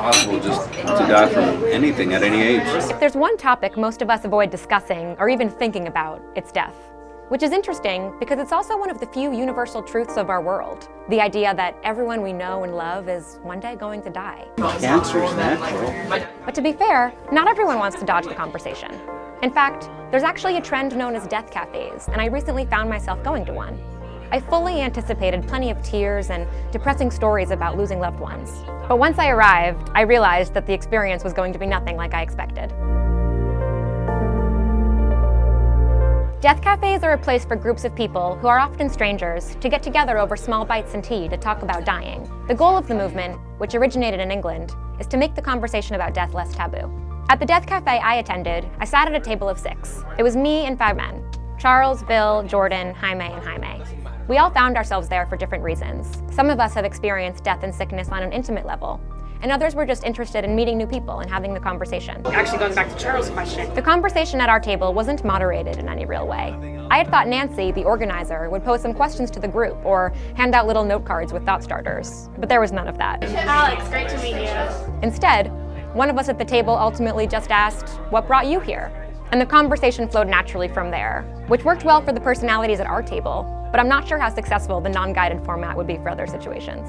possible just to die from anything at any age. If there's one topic most of us avoid discussing or even thinking about, it's death. Which is interesting because it's also one of the few universal truths of our world. The idea that everyone we know and love is one day going to die. Cancer's natural. But to be fair, not everyone wants to dodge the conversation. In fact, there's actually a trend known as death cafes, and I recently found myself going to one. I fully anticipated plenty of tears and depressing stories about losing loved ones. But once I arrived, I realized that the experience was going to be nothing like I expected. Death cafes are a place for groups of people who are often strangers to get together over small bites and tea to talk about dying. The goal of the movement, which originated in England, is to make the conversation about death less taboo. At the death cafe I attended, I sat at a table of 6. It was me and 5 men: Charles, Bill, Jordan, Jaime, and Jaime. We all found ourselves there for different reasons. Some of us have experienced death and sickness on an intimate level, and others were just interested in meeting new people and having the conversation. Actually, going back to Charles' question. The conversation at our table wasn't moderated in any real way. I had thought Nancy, the organizer, would pose some questions to the group or hand out little note cards with thought starters, but there was none of that. Alex, great to meet you. Instead, one of us at the table ultimately just asked, "What brought you here?" And the conversation flowed naturally from there, which worked well for the personalities at our table, but I'm not sure how successful the non-guided format would be for other situations.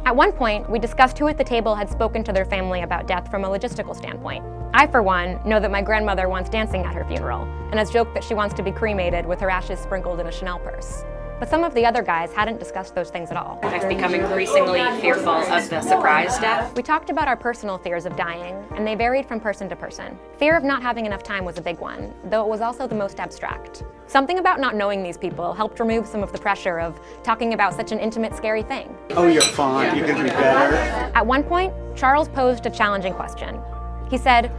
At one point, we discussed who at the table had spoken to their family about death from a logistical standpoint. I, for one, know that my grandmother wants dancing at her funeral, and has joked that she wants to be cremated with her ashes sprinkled in a Chanel purse. But some of the other guys hadn't discussed those things at all. I've become increasingly fearful of the surprise death. We talked about our personal fears of dying, and they varied from person to person. Fear of not having enough time was a big one, though it was also the most abstract. Something about not knowing these people helped remove some of the pressure of talking about such an intimate, scary thing. Oh, you're fine. You're gonna be better. At one point, Charles posed a challenging question. He said,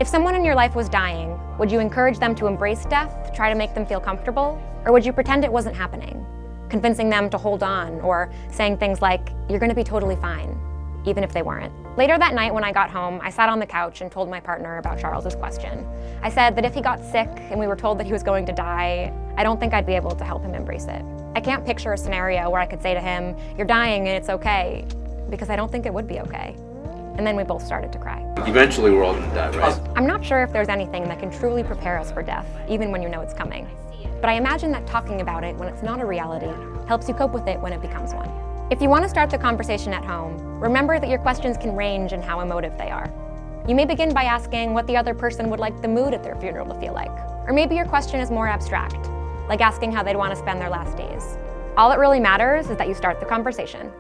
if someone in your life was dying, would you encourage them to embrace death, try to make them feel comfortable? Or would you pretend it wasn't happening, convincing them to hold on, or saying things like, you're gonna be totally fine, even if they weren't? Later that night when I got home, I sat on the couch and told my partner about Charles's question. I said that if he got sick and we were told that he was going to die, I don't think I'd be able to help him embrace it. I can't picture a scenario where I could say to him, you're dying and it's okay, because I don't think it would be okay. And then we both started to cry. Eventually we're all gonna die, right? I'm not sure if there's anything that can truly prepare us for death, even when you know it's coming. But I imagine that talking about it when it's not a reality helps you cope with it when it becomes one. If you want to start the conversation at home, remember that your questions can range in how emotive they are. You may begin by asking what the other person would like the mood at their funeral to feel like. Or maybe your question is more abstract, like asking how they'd want to spend their last days. All that really matters is that you start the conversation.